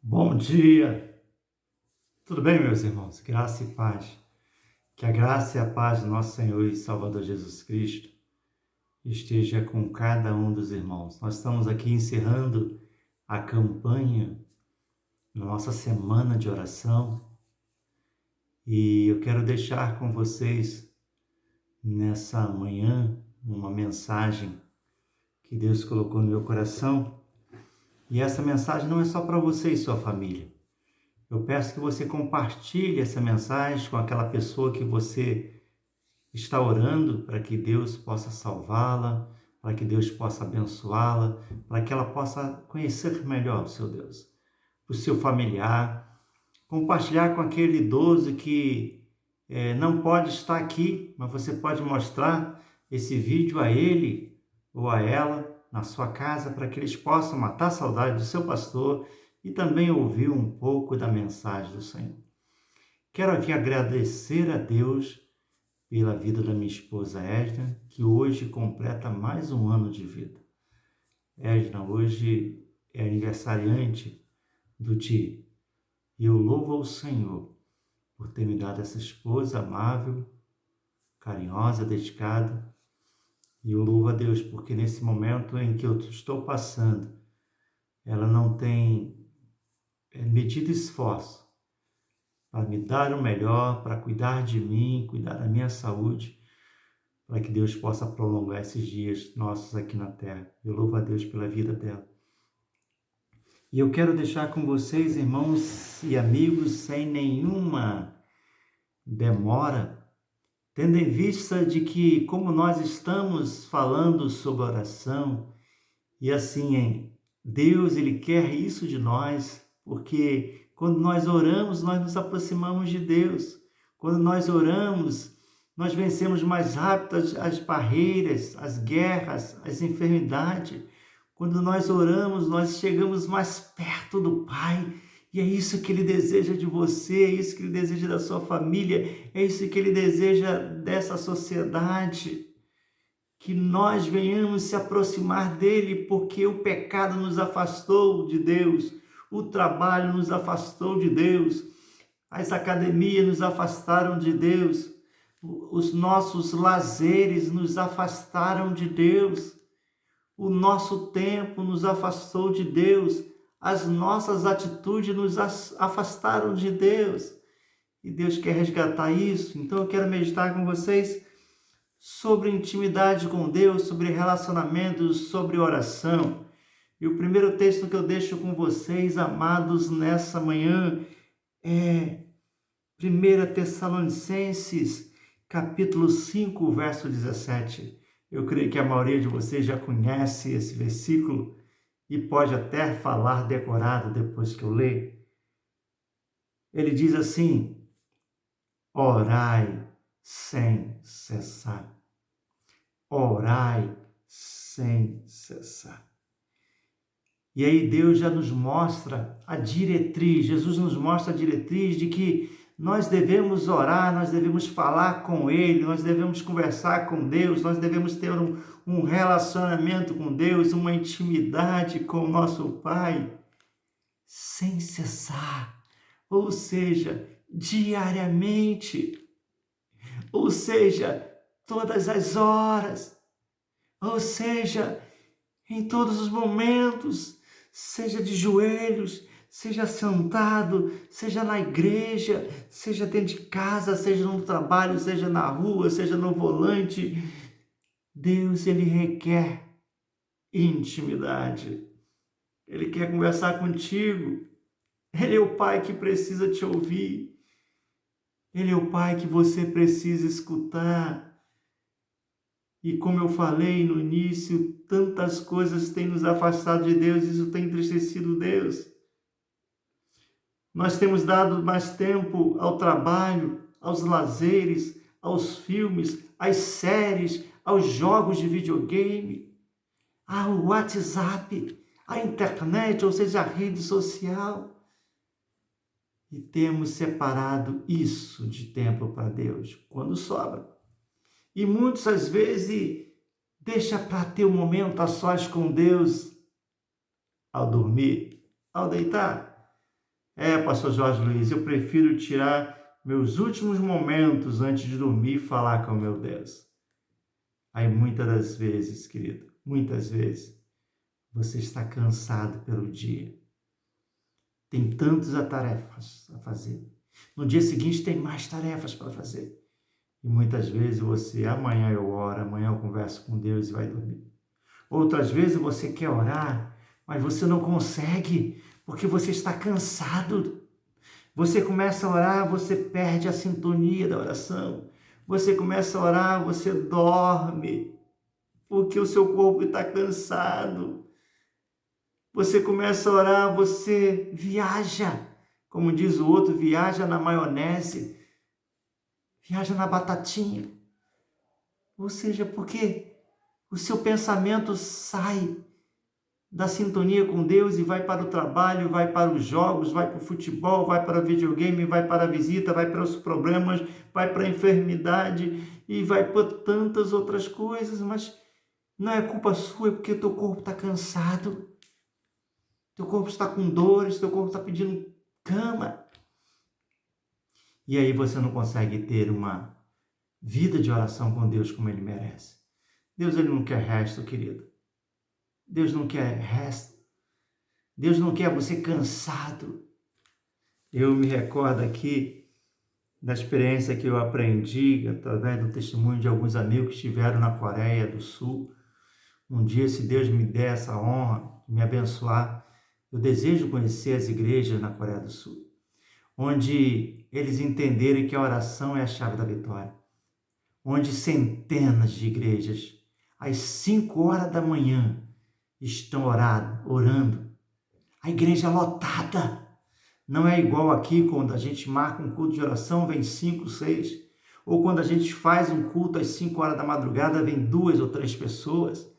Bom dia! Tudo bem, meus irmãos? Graça e paz. Que a graça e a paz do nosso Senhor e Salvador Jesus Cristo esteja com cada um dos irmãos. Nós estamos aqui encerrando a campanha na nossa semana de oração e eu quero deixar com vocês nessa manhã uma mensagem que Deus colocou no meu coração. E essa mensagem não é só para você e sua família. Eu peço que você compartilhe essa mensagem com aquela pessoa que você está orando para que Deus possa salvá-la, para que Deus possa abençoá-la, para que ela possa conhecer melhor o seu Deus. O seu familiar, compartilhar com aquele idoso que não pode estar aqui, mas você pode mostrar esse vídeo a ele ou a ela na sua casa para que eles possam matar a saudade do seu pastor e também ouvir um pouco da mensagem do Senhor. Quero aqui agradecer a Deus pela vida da minha esposa Edna, que hoje completa mais um ano de vida. Edna hoje é aniversariante do dia. E eu louvo ao Senhor por ter me dado essa esposa amável, carinhosa, dedicada. E eu louvo a Deus porque nesse momento em que eu estou passando, ela não tem medido esforço para me dar o melhor, para cuidar de mim, cuidar da minha saúde, para que Deus possa prolongar esses dias nossos aqui na terra. Eu louvo a Deus pela vida dela. E eu quero deixar com vocês, irmãos e amigos, sem nenhuma demora, tendo em vista de que, como nós estamos falando sobre oração, e assim, Deus, Ele quer isso de nós, porque quando nós oramos, nós nos aproximamos de Deus. Quando nós oramos, nós vencemos mais rápido as barreiras, as guerras, as enfermidades. Quando nós oramos, nós chegamos mais perto do Pai. E é isso que Ele deseja de você, é isso que Ele deseja da sua família, é isso que Ele deseja dessa sociedade. Que nós venhamos se aproximar dele, porque o pecado nos afastou de Deus, o trabalho nos afastou de Deus, as academias nos afastaram de Deus, os nossos lazeres nos afastaram de Deus, o nosso tempo nos afastou de Deus, as nossas atitudes nos afastaram de Deus, e Deus quer resgatar isso. Então eu quero meditar com vocês sobre intimidade com Deus, sobre relacionamentos, sobre oração. E o primeiro texto que eu deixo com vocês, amados, nessa manhã é 1 Tessalonicenses, capítulo 5, verso 17. Eu creio que a maioria de vocês já conhece esse versículo e pode até falar decorado depois que eu ler. Ele diz assim: orai sem cessar. Orai sem cessar. E aí Deus já nos mostra a diretriz, Jesus nos mostra a diretriz de que nós devemos orar, nós devemos falar com Ele, nós devemos conversar com Deus, nós devemos ter um relacionamento com Deus, uma intimidade com o nosso Pai, sem cessar, ou seja, diariamente, ou seja, todas as horas, ou seja, em todos os momentos, seja de joelhos, seja sentado, seja na igreja, seja dentro de casa, seja no trabalho, seja na rua, seja no volante. Deus, Ele requer intimidade. Ele quer conversar contigo. Ele é o Pai que precisa te ouvir. Ele é o Pai que você precisa escutar. E como eu falei no início, tantas coisas têm nos afastado de Deus, isso tem entristecido Deus. Nós temos dado mais tempo ao trabalho, aos lazeres, aos filmes, às séries, aos jogos de videogame, ao WhatsApp, à internet, ou seja, à rede social. E temos separado isso de tempo para Deus, quando sobra. E muitas às vezes deixa para ter um momento a sós com Deus ao dormir, ao deitar. Pastor Jorge Luiz, eu prefiro tirar meus últimos momentos antes de dormir e falar com o meu Deus. Aí muitas das vezes, querido, muitas vezes, você está cansado pelo dia. Tem tantas tarefas a fazer. No dia seguinte tem mais tarefas para fazer. E muitas vezes você, amanhã eu oro, amanhã eu converso com Deus e vai dormir. Outras vezes você quer orar, mas você não consegue, porque você está cansado. Você começa a orar, você perde a sintonia da oração. Você começa a orar, você dorme, porque o seu corpo está cansado. Você começa a orar, você viaja. Como diz o outro, viaja na maionese, viaja na batatinha. Ou seja, porque o seu pensamento sai da sintonia com Deus e vai para o trabalho, vai para os jogos, vai para o futebol, vai para o videogame, vai para a visita, vai para os problemas, vai para a enfermidade e vai para tantas outras coisas, mas não é culpa sua, é porque teu corpo está cansado, teu corpo está com dores, teu corpo está pedindo cama. E aí você não consegue ter uma vida de oração com Deus como Ele merece. Deus, Ele não quer resto, querido. Deus não quer resto. Deus não quer você cansado. Eu me recordo aqui da experiência que eu aprendi através do testemunho de alguns amigos que estiveram na Coreia do Sul. Um dia, se Deus me der essa honra, me abençoar, eu desejo conhecer as igrejas na Coreia do Sul, onde eles entenderem que a oração é a chave da vitória, onde centenas de igrejas, às 5 horas da manhã, estão orando. A igreja lotada. Não é igual aqui, quando a gente marca um culto de oração, vem 5, 6. Ou quando a gente faz um culto às 5 horas da madrugada, vem 2 ou 3 pessoas.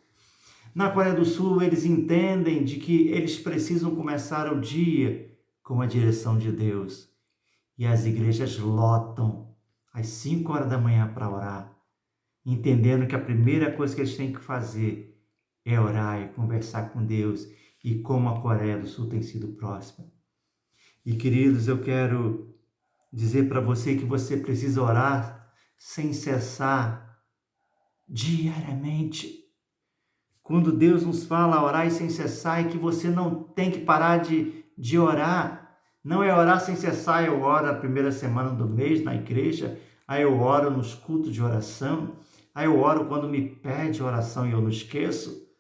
Na Coreia do Sul, eles entendem de que eles precisam começar o dia com a direção de Deus. E as igrejas lotam às 5 horas da manhã para orar, entendendo que a primeira coisa que eles têm que fazer é orar e conversar com Deus, e como a Coreia do Sul tem sido próspera. E queridos, eu quero dizer para você que você precisa orar sem cessar, diariamente. Quando Deus nos fala orar sem cessar, é que você não tem que parar de orar. Não é orar sem cessar, eu oro na primeira semana do mês na igreja, aí eu oro nos cultos de oração, aí eu oro quando me pede oração e eu não esqueço.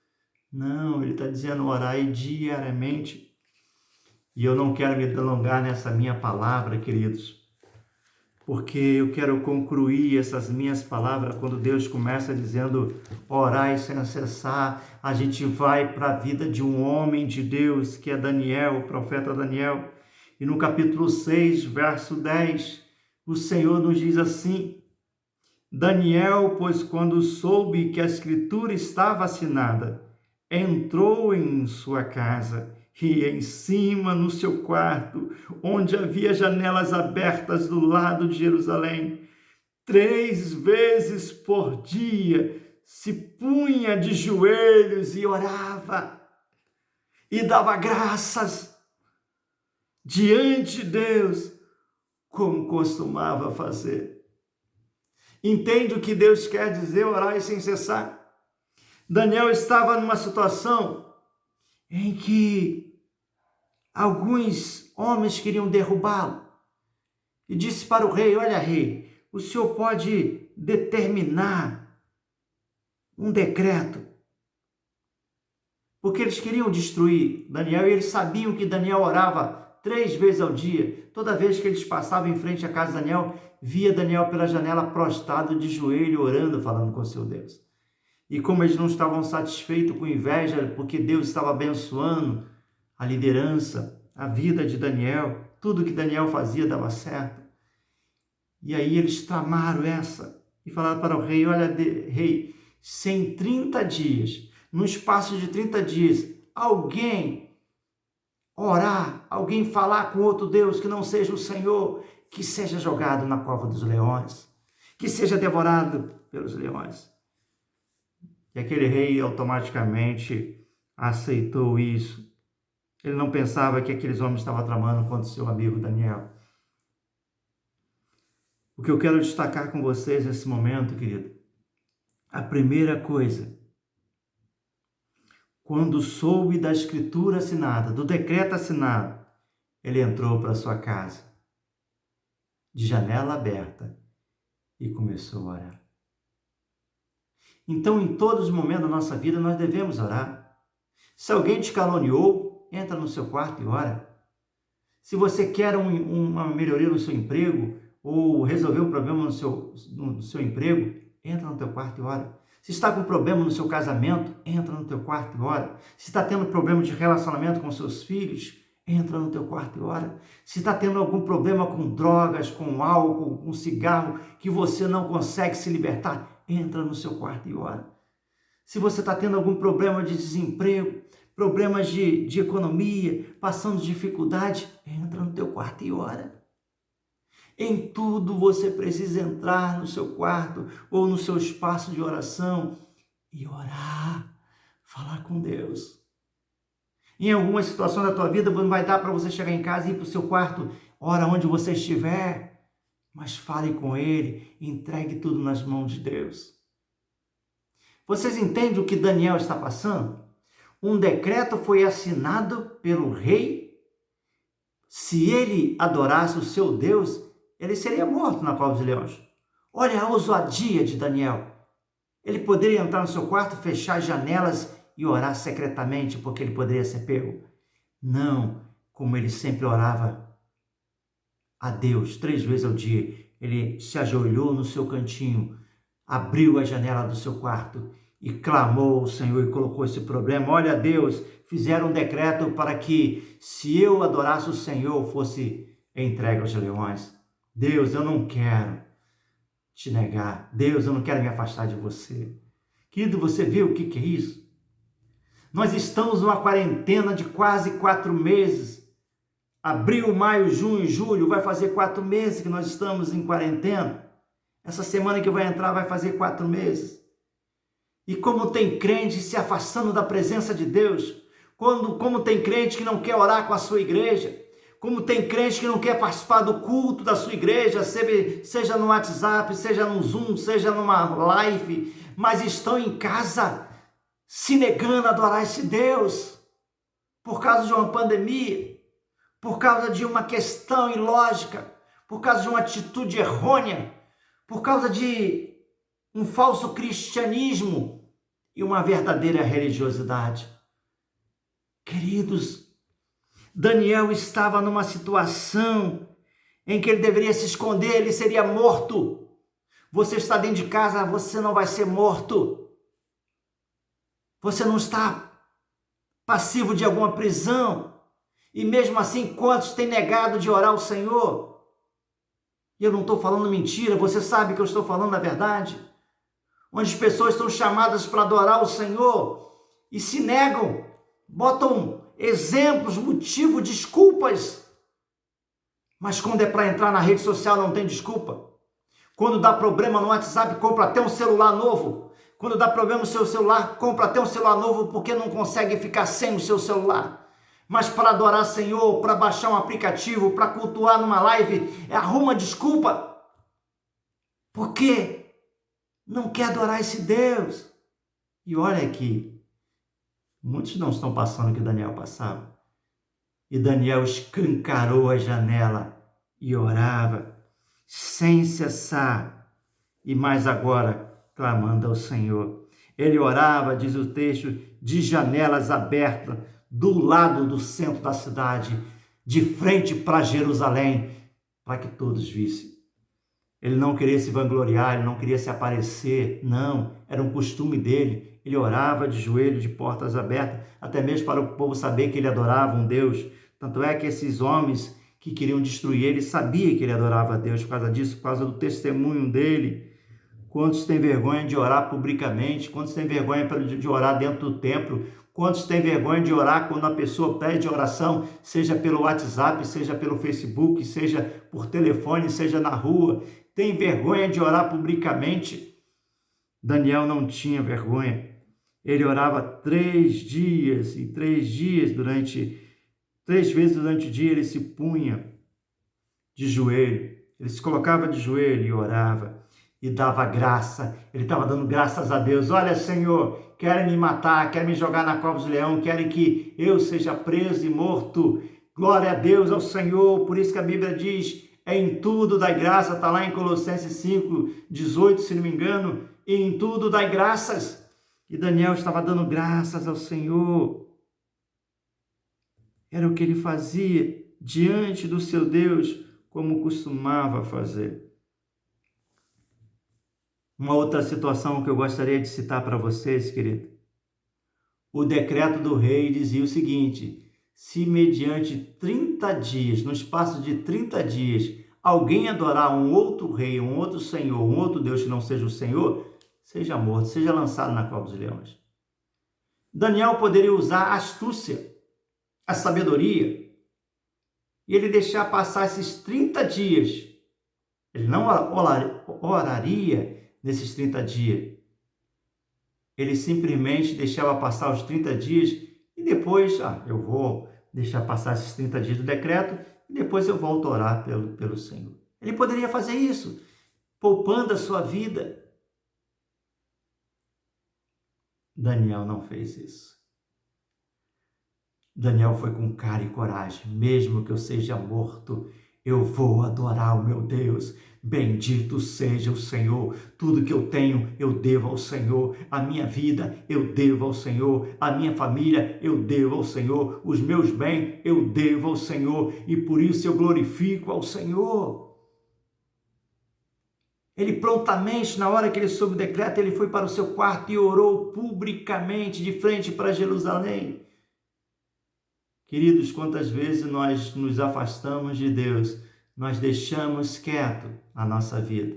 Não, ele está dizendo orar diariamente. E eu não quero me delongar nessa minha palavra, queridos, porque eu quero concluir essas minhas palavras quando Deus começa dizendo orar sem cessar. A gente vai para a vida de um homem de Deus, que é Daniel, o profeta Daniel. E no capítulo 6, verso 10, o Senhor nos diz assim: Daniel, pois quando soube que a escritura estava assinada, entrou em sua casa e em cima no seu quarto, onde havia janelas abertas do lado de Jerusalém, 3 vezes por dia se punha de joelhos e orava e dava graças diante de Deus, como costumava fazer. Entende o que Deus quer dizer orar sem cessar? Daniel estava numa situação em que alguns homens queriam derrubá-lo e disse para o rei: olha, rei, o senhor pode determinar um decreto, porque eles queriam destruir Daniel e eles sabiam que Daniel orava 3 vezes ao dia. Toda vez que eles passavam em frente à casa de Daniel, via Daniel pela janela prostrado de joelho, orando, falando com seu Deus. E como eles não estavam satisfeitos, com inveja, porque Deus estava abençoando a liderança, a vida de Daniel, tudo que Daniel fazia dava certo. E aí eles tramaram essa e falaram para o rei: olha, rei, se em 30 dias, no espaço de 30 dias, alguém orar, alguém falar com outro Deus que não seja o Senhor, que seja jogado na cova dos leões, que seja devorado pelos leões. E aquele rei automaticamente aceitou isso. Ele não pensava que aqueles homens estavam tramando contra o seu amigo Daniel. O que eu quero destacar com vocês nesse momento, querido, a primeira coisa, quando soube da escritura assinada, do decreto assinado, ele entrou para sua casa, de janela aberta, e começou a orar. Então, em todos os momentos da nossa vida, nós devemos orar. Se alguém te caluniou, entra no seu quarto e ora. Se você quer uma melhoria no seu emprego, ou resolver um problema no seu emprego, entra no teu quarto e ora. Se está com problema no seu casamento, entra no teu quarto e ora. Se está tendo problema de relacionamento com seus filhos, entra no teu quarto e ora. Se está tendo algum problema com drogas, com álcool, com cigarro, que você não consegue se libertar, entra no seu quarto e ora. Se você está tendo algum problema de desemprego, problemas de economia, passando dificuldade, entra no teu quarto e ora. Em tudo você precisa entrar no seu quarto ou no seu espaço de oração e orar, falar com Deus. Em alguma situação da tua vida, não vai dar para você chegar em casa e ir para o seu quarto, ora onde você estiver, mas fale com Ele, entregue tudo nas mãos de Deus. Vocês entendem o que Daniel está passando? Um decreto foi assinado pelo rei. Se ele adorasse o seu Deus, ele seria morto na cova dos leões. Olha a ousadia de Daniel. Ele poderia entrar no seu quarto, fechar as janelas e orar secretamente, porque ele poderia ser pego. Não, como ele sempre orava a Deus 3 vezes ao dia. Ele se ajoelhou no seu cantinho, abriu a janela do seu quarto e clamou ao Senhor e colocou esse problema. Olha, Deus, fizeram um decreto para que, se eu adorasse o Senhor, fosse entregue aos leões. Deus, eu não quero te negar. Deus, eu não quero me afastar de você. Querido, você viu o que é isso? Nós estamos numa quarentena de quase 4 meses. Abril, maio, junho, julho, vai fazer 4 meses que nós estamos em quarentena. Essa semana que vai entrar vai fazer 4 meses. E como tem crente se afastando da presença de Deus, como tem crente que não quer orar com a sua igreja, como tem crente que não quer participar do culto da sua igreja, seja no WhatsApp, seja no Zoom, seja numa live, mas estão em casa se negando a adorar esse Deus, por causa de uma pandemia, por causa de uma questão ilógica, por causa de uma atitude errônea, por causa de um falso cristianismo e uma verdadeira religiosidade. Queridos, Daniel estava numa situação em que ele deveria se esconder, ele seria morto. Você está dentro de casa, você não vai ser morto. Você não está passivo de alguma prisão. E mesmo assim, quantos têm negado de orar ao Senhor? E eu não estou falando mentira, você sabe que eu estou falando a verdade. Onde as pessoas são chamadas para adorar o Senhor e se negam, botam exemplos, motivos, desculpas. Mas quando é para entrar na rede social não tem desculpa. Quando dá problema no WhatsApp, compra até um celular novo. Quando dá problema no seu celular, compra até um celular novo porque não consegue ficar sem o seu celular. Mas para adorar o Senhor, para baixar um aplicativo, para cultuar numa live, arruma desculpa. Por quê? Não quer adorar esse Deus. E olha aqui, muitos não estão passando o que Daniel passava. E Daniel escancarou a janela e orava sem cessar. E mais agora, clamando ao Senhor. Ele orava, diz o texto, de janelas abertas, do lado do centro da cidade, de frente para Jerusalém, para que todos vissem. Ele não queria se vangloriar, ele não queria se aparecer, não, era um costume dele. Ele orava de joelho, de portas abertas, até mesmo para o povo saber que ele adorava um Deus. Tanto é que esses homens que queriam destruir ele sabiam que ele adorava a Deus por causa disso, por causa do testemunho dele. Quantos têm vergonha de orar publicamente? Quantos têm vergonha de orar dentro do templo? Quantos têm vergonha de orar quando a pessoa pede oração, seja pelo WhatsApp, seja pelo Facebook, seja por telefone, seja na rua? Tem vergonha de orar publicamente? Daniel não tinha vergonha. Ele orava 3 dias, e 3 dias durante 3 vezes durante o dia ele se punha de joelho, ele se colocava de joelho e orava e dava graça. Ele estava dando graças a Deus. Olha, Senhor, querem me matar, querem me jogar na cova de leão, querem que eu seja preso e morto. Glória a Deus, ao Senhor. Por isso que a Bíblia diz, em tudo dai graça, está lá em Colossenses 5:18, se não me engano, e em tudo dai graças. E Daniel estava dando graças ao Senhor. Era o que ele fazia diante do seu Deus, como costumava fazer. Uma outra situação que eu gostaria de citar para vocês, querido. O decreto do rei dizia o seguinte: se mediante 30 dias, no espaço de 30 dias, alguém adorar um outro rei, um outro senhor, um outro Deus que não seja o Senhor, seja morto, seja lançado na cova dos leões. Daniel poderia usar a astúcia, a sabedoria, e ele deixar passar esses 30 dias. Ele não oraria nesses 30 dias. Ele simplesmente deixava passar os 30 dias e depois, eu vou deixar passar esses 30 dias do decreto e depois eu volto a orar pelo Senhor. Ele poderia fazer isso, poupando a sua vida. Daniel não fez isso. Daniel foi com cara e coragem. Mesmo que eu seja morto, eu vou adorar o meu Deus. Bendito seja o Senhor. Tudo que eu tenho, eu devo ao Senhor. A minha vida, eu devo ao Senhor. A minha família, eu devo ao Senhor. Os meus bens, eu devo ao Senhor. E por isso eu glorifico ao Senhor. Ele prontamente, na hora que ele soube o decreto, ele foi para o seu quarto e orou publicamente de frente para Jerusalém. Queridos, quantas vezes nós nos afastamos de Deus, nós deixamos quieto a nossa vida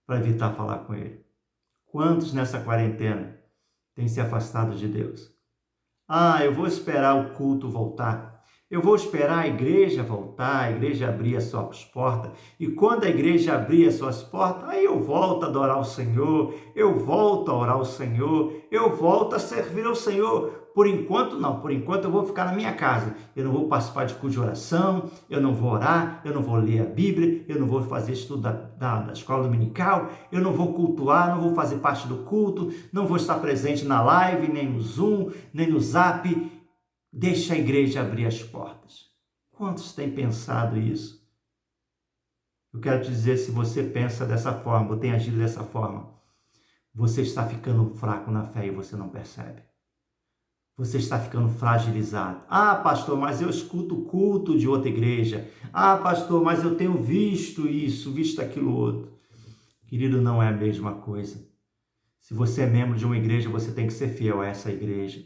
para evitar falar com Ele. Quantos nessa quarentena têm se afastado de Deus? Eu vou esperar o culto voltar. Eu vou esperar a igreja voltar, a igreja abrir as suas portas. E quando a igreja abrir as suas portas, aí eu volto a adorar o Senhor, eu volto a orar ao Senhor, eu volto a servir ao Senhor. Por enquanto não, por enquanto eu vou ficar na minha casa. Eu não vou participar de culto de oração, eu não vou orar, eu não vou ler a Bíblia, eu não vou fazer estudo da escola dominical, eu não vou cultuar, não vou fazer parte do culto, não vou estar presente na live, nem no Zoom, nem no Zap. Deixa a igreja abrir as portas. Quantos têm pensado isso? Eu quero te dizer, se você pensa dessa forma, ou tem agido dessa forma, você está ficando fraco na fé e você não percebe. Você está ficando fragilizado. Pastor, mas eu escuto o culto de outra igreja. Pastor, mas eu tenho visto isso, visto aquilo outro. Querido, não é a mesma coisa. Se você é membro de uma igreja, você tem que ser fiel a essa igreja.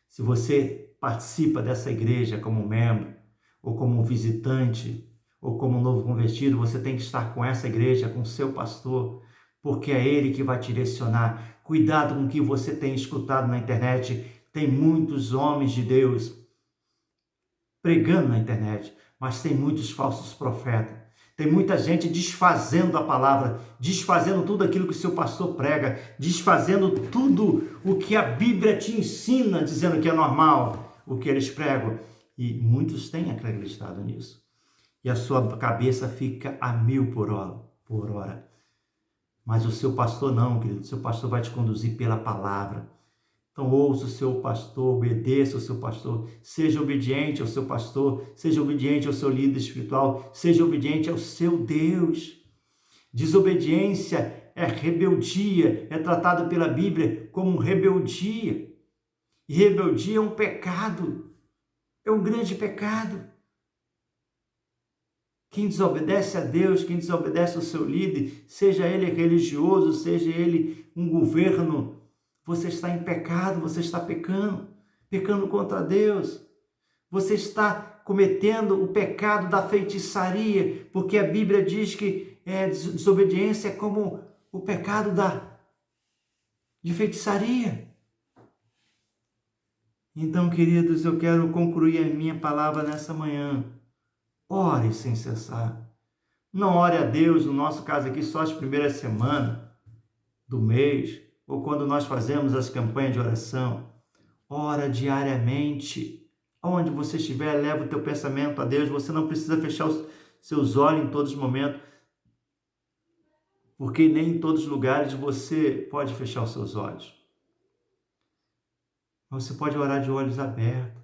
Se você participa dessa igreja como membro, ou como visitante, ou como novo convertido, você tem que estar com essa igreja, com o seu pastor, porque é ele que vai te direcionar. Cuidado com o que você tem escutado na internet. Tem muitos homens de Deus pregando na internet, mas tem muitos falsos profetas. Tem muita gente desfazendo a palavra, desfazendo tudo aquilo que o seu pastor prega, desfazendo tudo o que a Bíblia te ensina, dizendo que é normal, o que eles pregam. E muitos têm acreditado nisso. E a sua cabeça fica a 1000 por hora. Mas o seu pastor não, querido. O seu pastor vai te conduzir pela palavra. Então ouça o seu pastor, obedeça o seu pastor, seja obediente ao seu pastor, seja obediente ao seu líder espiritual, seja obediente ao seu Deus. Desobediência é rebeldia, é tratado pela Bíblia como rebeldia. E rebeldia é um pecado, é um grande pecado. Quem desobedece a Deus, quem desobedece ao seu líder, seja ele religioso, seja ele um governo, você está em pecado, você está pecando contra Deus. Você está cometendo o pecado da feitiçaria, porque a Bíblia diz que desobediência é como o pecado de feitiçaria. Então, queridos, eu quero concluir a minha palavra nessa manhã. Ore sem cessar. Não ore a Deus, no nosso caso aqui, só as primeiras semanas do mês, ou quando nós fazemos as campanhas de oração. Ora diariamente. Onde você estiver, leva o teu pensamento a Deus. Você não precisa fechar os seus olhos em todos os momentos, porque nem em todos os lugares você pode fechar os seus olhos. Mas você pode orar de olhos abertos.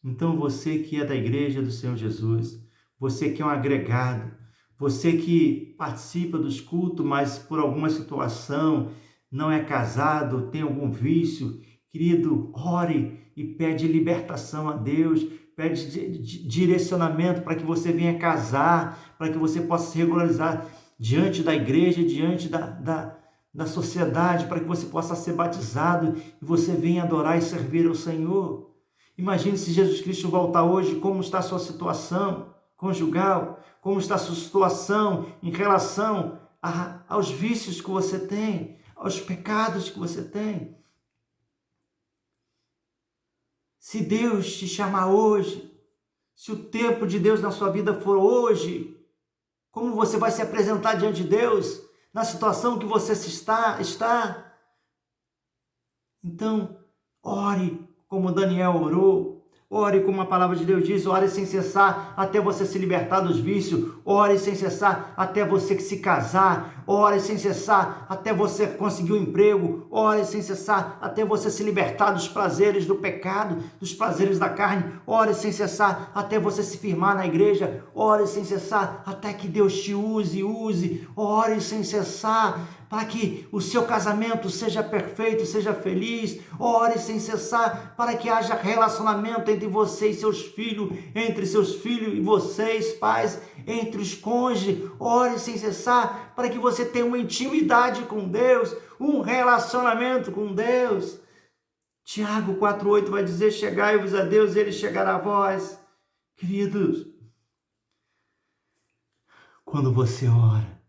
Então você que é da igreja do Senhor Jesus, você que é um agregado, você que participa dos cultos, mas por alguma situação não é casado, tem algum vício, querido, ore e pede libertação a Deus, pede direcionamento para que você venha casar, para que você possa se regularizar diante da igreja, diante da sociedade, para que você possa ser batizado e você venha adorar e servir ao Senhor. Imagine se Jesus Cristo voltar hoje, como está a sua situação conjugal, como está a sua situação em relação aos vícios que você tem, aos pecados que você tem. Se Deus te chamar hoje, se o tempo de Deus na sua vida for hoje, como você vai se apresentar diante de Deus na situação que você está? Então, ore como Daniel orou. Ore como a palavra de Deus diz, ore sem cessar até você se libertar dos vícios, ore sem cessar até você se casar, ore sem cessar até você conseguir um emprego, ore sem cessar até você se libertar dos prazeres do pecado, dos prazeres da carne, ore sem cessar até você se firmar na igreja, ore sem cessar até que Deus te use, ore sem cessar para que o seu casamento seja perfeito, seja feliz, ore sem cessar para que haja relacionamento entre você e seus filhos, entre seus filhos e vocês, pais, entre os cônjuges, ore sem cessar para que você tenha uma intimidade com Deus, um relacionamento com Deus. Tiago 4,8 vai dizer, chegai-vos a Deus, Ele chegará a vós. Queridos, quando você ora,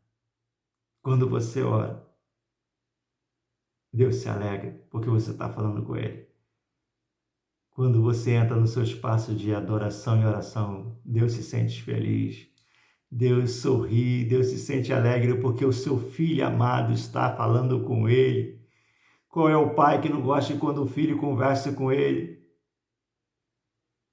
Deus se alegra porque você está falando com Ele. Quando você entra no seu espaço de adoração e oração, Deus se sente feliz, Deus sorri, Deus se sente alegre porque o seu filho amado está falando com Ele. Qual é o pai que não gosta quando o filho conversa com ele?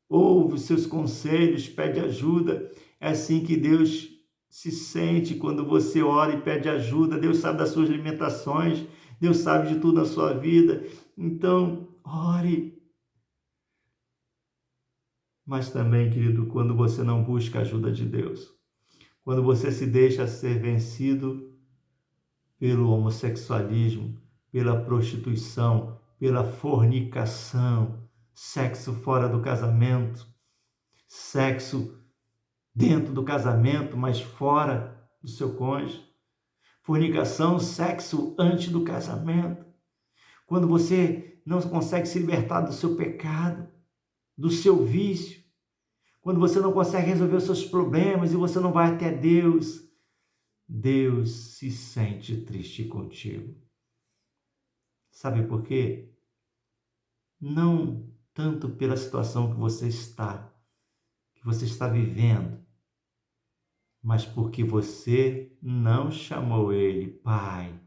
Ouve os seus conselhos, pede ajuda. É assim que Deus se sente quando você ora e pede ajuda. Deus sabe das suas limitações, Deus sabe de tudo na sua vida. Então, ore. Mas também, querido, quando você não busca a ajuda de Deus, quando você se deixa ser vencido pelo homossexualismo, pela prostituição, pela fornicação, sexo fora do casamento, sexo dentro do casamento, mas fora do seu cônjuge, fornicação, sexo antes do casamento, quando você não consegue se libertar do seu pecado, do seu vício, quando você não consegue resolver os seus problemas e você não vai até Deus, Deus se sente triste contigo. Sabe por quê? Não tanto pela situação que você está vivendo, mas porque você não chamou Ele, Pai,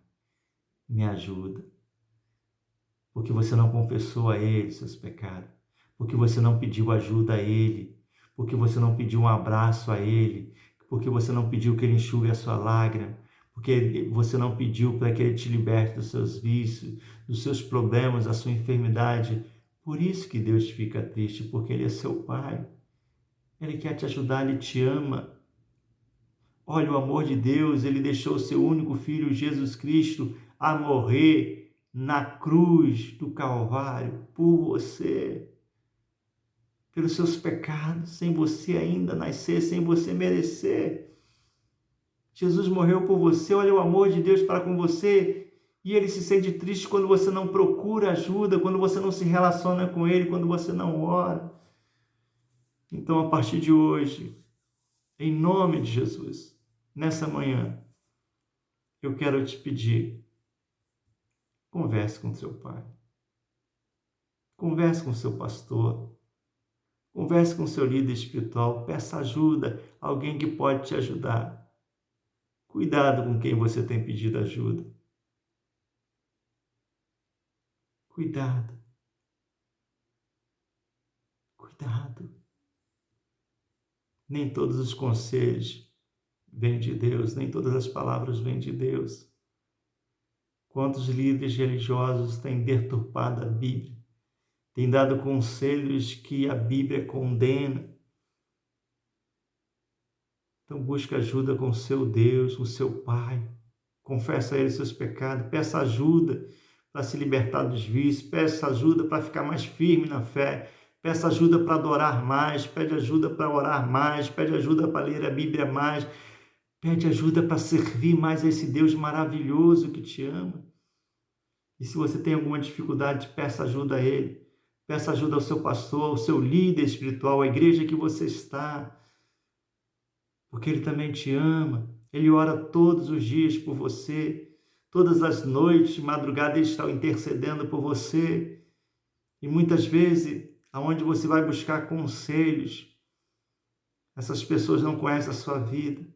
me ajuda. Porque você não confessou a Ele seus pecados, porque você não pediu ajuda a Ele, porque você não pediu um abraço a Ele, porque você não pediu que Ele enxugue a sua lágrima, porque você não pediu para que Ele te liberte dos seus vícios, dos seus problemas, da sua enfermidade. Por isso que Deus fica triste, porque Ele é seu Pai. Ele quer te ajudar, Ele te ama. Olha o amor de Deus, Ele deixou o seu único Filho, Jesus Cristo, a morrer na cruz do Calvário por você, pelos seus pecados, sem você ainda nascer, sem você merecer. Jesus morreu por você, olha o amor de Deus para com você, e Ele se sente triste quando você não procura ajuda, quando você não se relaciona com Ele, quando você não ora. Então, a partir de hoje, em nome de Jesus, nessa manhã, eu quero te pedir, converse com seu pai, converse com seu pastor, converse com seu líder espiritual, peça ajuda, alguém que pode te ajudar. Cuidado com quem você tem pedido ajuda. Cuidado. Cuidado. Nem todos os conselhos vêm de Deus, nem todas as palavras vêm de Deus. Quantos líderes religiosos têm deturpado a Bíblia, têm dado conselhos que a Bíblia condena. Então busque ajuda com o seu Deus, com o seu Pai. Confessa a Ele seus pecados, peça ajuda para se libertar dos vícios, peça ajuda para ficar mais firme na fé, peça ajuda para adorar mais, pede ajuda para orar mais, pede ajuda para ler a Bíblia mais, pede ajuda para servir mais a esse Deus maravilhoso que te ama. E se você tem alguma dificuldade, peça ajuda a Ele, peça ajuda ao seu pastor, ao seu líder espiritual, à igreja que você está, porque Ele também te ama. Ele ora todos os dias por você, todas as noites, de madrugada, Ele está intercedendo por você. E muitas vezes, aonde você vai buscar conselhos, essas pessoas não conhecem a sua vida,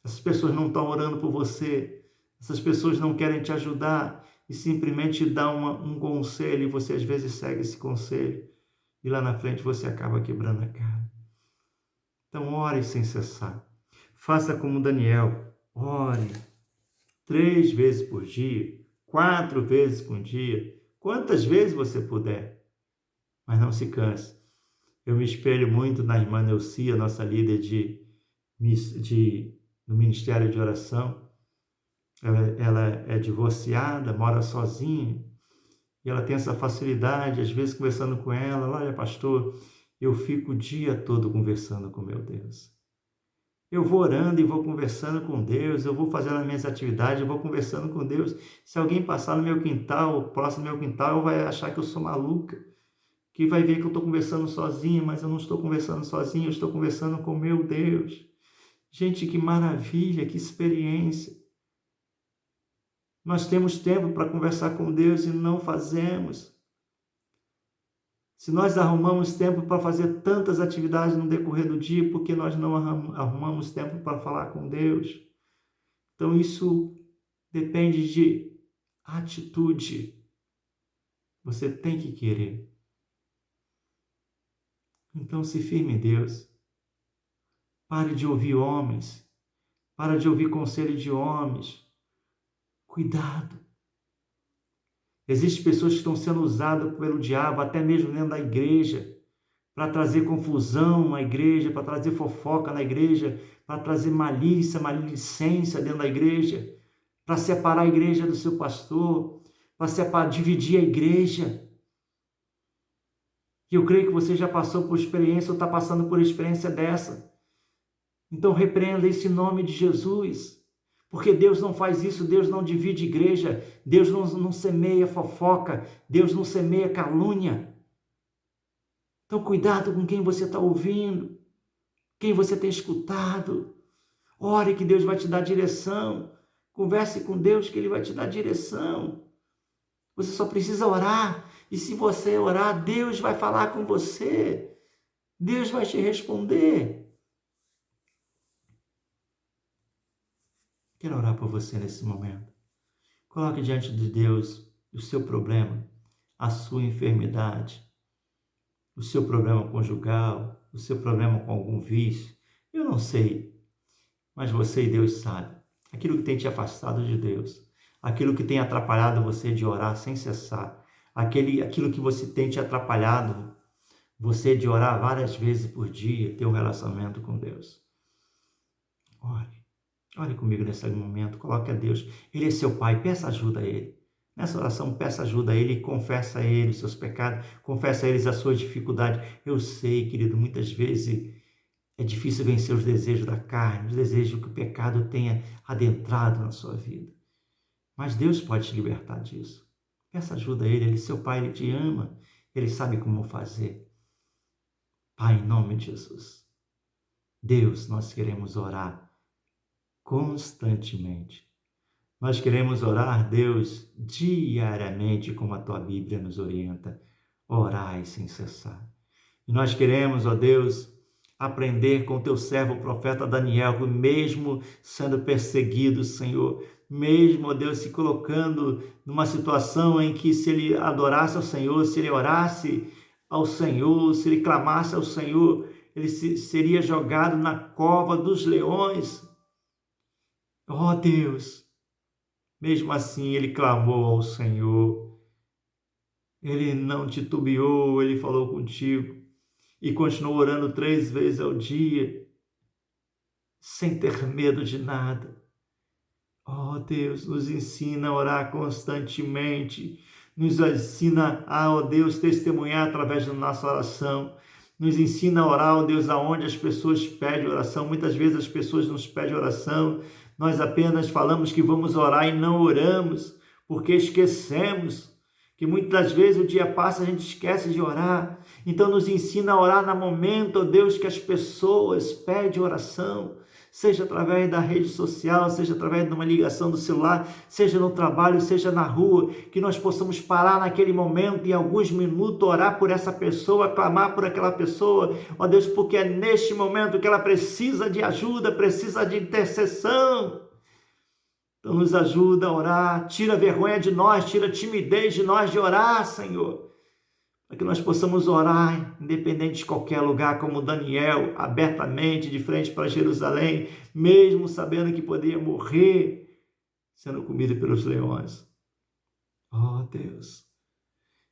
essas pessoas não estão orando por você, essas pessoas não querem te ajudar e simplesmente dão um conselho e você às vezes segue esse conselho e lá na frente você acaba quebrando a cara. Então ore sem cessar. Faça como Daniel, ore 3 vezes por dia, 4 vezes por dia, quantas vezes você puder, mas não se canse. Eu me espelho muito na irmã Neucia, nossa líder no Ministério de Oração. Ela é divorciada, mora sozinha, e ela tem essa facilidade, às vezes conversando com ela, olha pastor, eu fico o dia todo conversando com meu Deus. Eu vou orando e vou conversando com Deus, eu vou fazendo as minhas atividades, eu vou conversando com Deus. Se alguém passar no meu quintal, próximo ao meu quintal, vai achar que eu sou maluca, que vai ver que eu estou conversando sozinha, mas eu não estou conversando sozinha, eu estou conversando com meu Deus. Gente, que maravilha, que experiência. Nós temos tempo para conversar com Deus e não fazemos. Se nós arrumamos tempo para fazer tantas atividades no decorrer do dia, porque nós não arrumamos tempo para falar com Deus? Então isso depende de atitude. Você tem que querer. Então se firme em Deus. Pare de ouvir homens. Pare de ouvir conselho de homens. Cuidado. Existem pessoas que estão sendo usadas pelo diabo, até mesmo dentro da igreja, para trazer confusão na igreja, para trazer fofoca na igreja, para trazer malícia, maledicência dentro da igreja, para separar a igreja do seu pastor, para dividir a igreja. E eu creio que você já passou por experiência ou está passando por experiência dessa. Então repreenda esse nome de Jesus. Porque Deus não faz isso, Deus não divide igreja, Deus não semeia fofoca, Deus não semeia calúnia. Então cuidado com quem você está ouvindo, quem você tem escutado. Ore que Deus vai te dar direção, converse com Deus que Ele vai te dar direção. Você só precisa orar, e se você orar, Deus vai falar com você, Deus vai te responder. Quero orar por você nesse momento. Coloque diante de Deus o seu problema, a sua enfermidade, o seu problema conjugal, o seu problema com algum vício. Eu não sei, mas você e Deus sabem. Aquilo que tem te afastado de Deus, aquilo que tem atrapalhado você de orar sem cessar, aquilo que você tem te atrapalhado você de orar várias vezes por dia, ter um relacionamento com Deus. Ore comigo nesse momento, coloque a Deus. Ele é seu Pai, peça ajuda a Ele. Nessa oração, peça ajuda a Ele e confessa a Ele os seus pecados, confessa a Ele as suas dificuldades. Eu sei, querido, muitas vezes é difícil vencer os desejos da carne, os desejos que o pecado tenha adentrado na sua vida. Mas Deus pode te libertar disso. Peça ajuda a Ele, Ele é seu Pai, Ele te ama, Ele sabe como fazer. Pai, em nome de Jesus. Deus, nós queremos orar constantemente. Nós queremos orar, Deus, diariamente, como a Tua Bíblia nos orienta. Orai sem cessar. E nós queremos, ó Deus, aprender com Teu servo, o profeta Daniel, que mesmo sendo perseguido, Senhor, mesmo, ó Deus, se colocando numa situação em que se ele adorasse ao Senhor, se ele orasse, ao Senhor, se ele clamasse ao Senhor, ele seria jogado na cova dos leões. Oh Deus, mesmo assim ele clamou ao Senhor, ele não titubeou, ele falou contigo e continuou orando 3 vezes ao dia, sem ter medo de nada. Oh Deus, nos ensina a orar constantemente, nos ensina a, oh Deus, testemunhar através da nossa oração, nos ensina a orar, oh Deus, aonde as pessoas pedem oração. Muitas vezes as pessoas nos pedem oração, nós apenas falamos que vamos orar e não oramos, porque esquecemos que muitas vezes o dia passa e a gente esquece de orar. Então nos ensina a orar no momento, oh Deus, que as pessoas pedem oração, seja através da rede social, seja através de uma ligação do celular, seja no trabalho, seja na rua, que nós possamos parar naquele momento, em alguns minutos, orar por essa pessoa, clamar por aquela pessoa, ó Deus, porque é neste momento que ela precisa de ajuda, precisa de intercessão. Então nos ajuda a orar, tira a vergonha de nós, tira a timidez de nós de orar, Senhor, para que nós possamos orar, independente de qualquer lugar, como Daniel, abertamente, de frente para Jerusalém, mesmo sabendo que poderia morrer, sendo comido pelos leões. Oh Deus,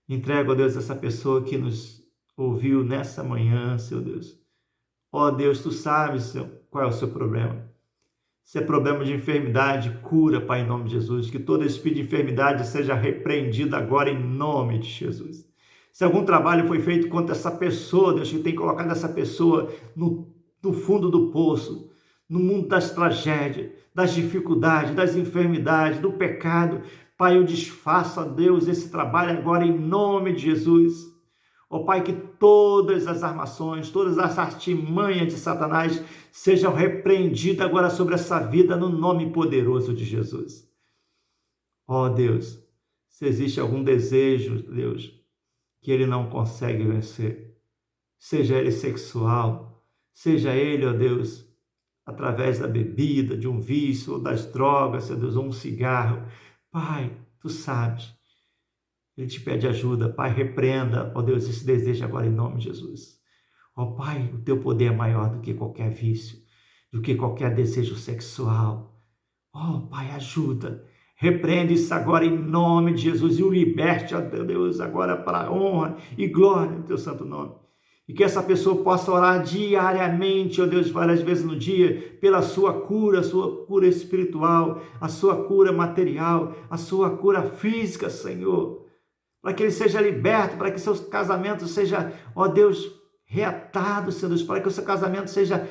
entrego, ó Deus, essa pessoa que nos ouviu nessa manhã, seu Deus. Oh Deus, tu sabes, Senhor, qual é o seu problema. Se é problema de enfermidade, cura, Pai, em nome de Jesus. Que todo espírito de enfermidade seja repreendido agora em nome de Jesus. Se algum trabalho foi feito contra essa pessoa, Deus, que tem colocado essa pessoa no fundo do poço, no mundo das tragédias, das dificuldades, das enfermidades, do pecado, Pai, eu desfaço, ó Deus, esse trabalho agora em nome de Jesus. Ó Pai, que todas as armações, todas as artimanhas de Satanás sejam repreendidas agora sobre essa vida no nome poderoso de Jesus. Ó Deus, se existe algum desejo, Deus, que ele não consegue vencer, seja ele sexual, seja ele, ó Deus, através da bebida, de um vício, ou das drogas, ó Deus, ou um cigarro, Pai, tu sabes, ele te pede ajuda, Pai, repreenda, ó Deus, esse desejo agora em nome de Jesus. Ó Pai, o teu poder é maior do que qualquer vício, do que qualquer desejo sexual. Ó Pai, ajuda, repreende isso agora em nome de Jesus e o liberte, ó Deus, agora para a honra e glória do teu santo nome. E que essa pessoa possa orar diariamente, ó Deus, várias vezes no dia, pela sua cura espiritual, a sua cura material, a sua cura física, Senhor. Para que ele seja liberto, para que seu casamento seja, ó Deus, reatado, Senhor Deus, para que o seu casamento seja